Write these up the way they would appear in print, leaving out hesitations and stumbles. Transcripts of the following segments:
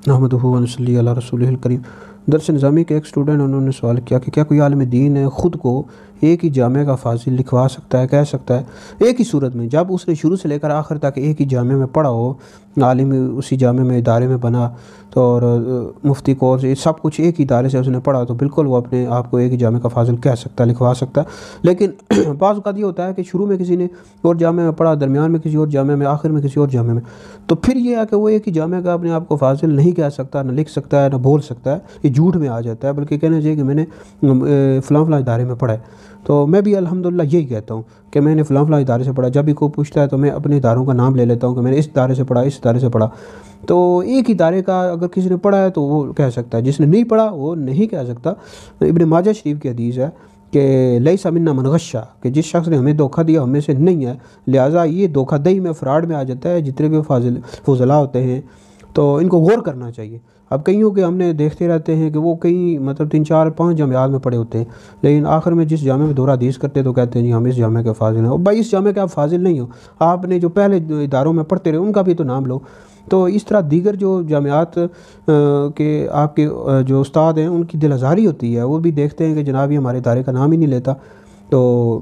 نحمدہ و نصلی علی رسولہ الکریم۔ درس نظامی کے ایک اسٹوڈنٹ انہوں نے سوال کیا کہ کیا کوئی عالم دین ہے خود کو ایک ہی جامعہ کا فاضل لکھوا سکتا ہے، کہہ سکتا ہے ایک ہی صورت میں، جب اس نے شروع سے لے کر آخر تک ایک ہی جامعہ میں پڑھا ہو، عالم اسی جامعہ میں ادارے میں بنا تو اور مفتی کورس یہ سب کچھ ایک ہی ادارے سے اس نے پڑھا، تو بالکل وہ اپنے آپ کو ایک ہی جامعہ کا فاضل کہہ سکتا ہے، لکھوا سکتا ہے۔ لیکن بعض اوقات یہ ہوتا ہے کہ شروع میں کسی نے اور جامعہ میں پڑھا، درمیان میں کسی اور جامعہ میں، آخر میں کسی اور جامعہ میں، تو پھر یہ ہے کہ وہ ایک ہی جامعہ کا اپنے آپ کو فاضل نہیں کہہ سکتا، نہ لکھ سکتا ہے، نہ بول سکتا ہے، یہ جھوٹ میں آ جاتا ہے، بلکہ کہنا چاہیے کہ میں نے فلاں فلاں ادارے میں پڑھا ہے۔ تو میں بھی الحمدللہ یہی کہتا ہوں کہ میں نے فلاں فلاں ادارے سے پڑھا۔ جب بھی کوئی پوچھتا ہے تو میں اپنے اداروں کا نام لے لیتا ہوں کہ میں نے اس ادارے سے پڑھا، اس ادارے سے پڑھا۔ تو ایک ادارے کا اگر کسی نے پڑھا ہے تو وہ کہہ سکتا ہے، جس نے نہیں پڑھا وہ نہیں کہہ سکتا۔ ابن ماجہ شریف کی حدیث ہے کہ لیس منا من غشا، کہ جس شخص نے ہمیں دھوکہ دیا ہمیں سے نہیں ہے، لہٰذا یہ دھوکہ دہی میں، فراڈ میں آ جاتا ہے۔ جتنے بھی فضلاء ہوتے ہیں تو ان کو غور کرنا چاہیے۔ اب کئیوں کے ہم نے دیکھتے رہتے ہیں کہ وہ کئی مطلب 3 4 5 جامعات میں پڑھے ہوتے ہیں، لیکن آخر میں جس جامعہ میں دورہ حدیث کرتے تو کہتے ہیں جی ہم اس جامعہ کے فاضل ہیں۔ اور بھائی اس جامعہ کے آپ فاضل نہیں ہو، آپ نے جو پہلے اداروں میں پڑھتے رہے ان کا بھی تو نام لو۔ تو اس طرح دیگر جو جامعات کے آپ کے جو استاد ہیں ان کی دل آزاری ہوتی ہے، وہ بھی دیکھتے ہیں کہ جناب یہ ہمارے ادارے کا نام ہی نہیں لیتا، تو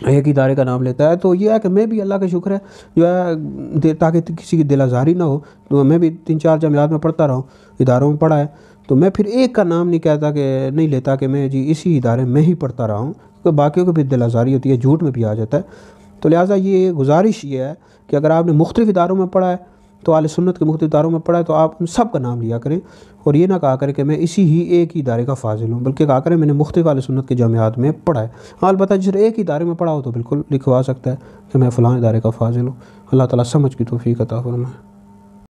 ایک ادارے کا نام لیتا ہے۔ تو یہ ہے کہ میں بھی اللہ کا شکر ہے جو ہے تاکہ کسی کی دل آزاری نہ ہو، تو میں بھی 3 4 جامعات میں پڑھتا رہا ہوں، اداروں میں پڑھا ہے، تو میں پھر ایک کا نام نہیں کہتا کہ نہیں لیتا کہ میں جی اسی ادارے میں ہی پڑھتا رہا ہوں، تو باقیوں کو بھی دل آزاری ہوتی ہے، جھوٹ میں بھی آ جاتا ہے۔ تو لہٰذا یہ گزارش یہ ہے کہ اگر آپ نے مختلف اداروں میں پڑھا ہے تو اہل سنت کے مختلف اداروں میں پڑھا ہے تو آپ ان سب کا نام لیا کریں، اور یہ نہ کہا کریں کہ میں اسی ہی ایک ہی ادارے کا فاضل ہوں، بلکہ کہا کریں میں نے مختلف اہل سنت کے جامعات میں پڑھا ہے۔ ہاں البتہ جس نے ایک ہی ادارے میں پڑھا ہو تو بالکل لکھوا سکتا ہے کہ میں فلاں ادارے کا فاضل ہوں۔ اللہ تعالیٰ سمجھ کی توفیق عطا فرمائے۔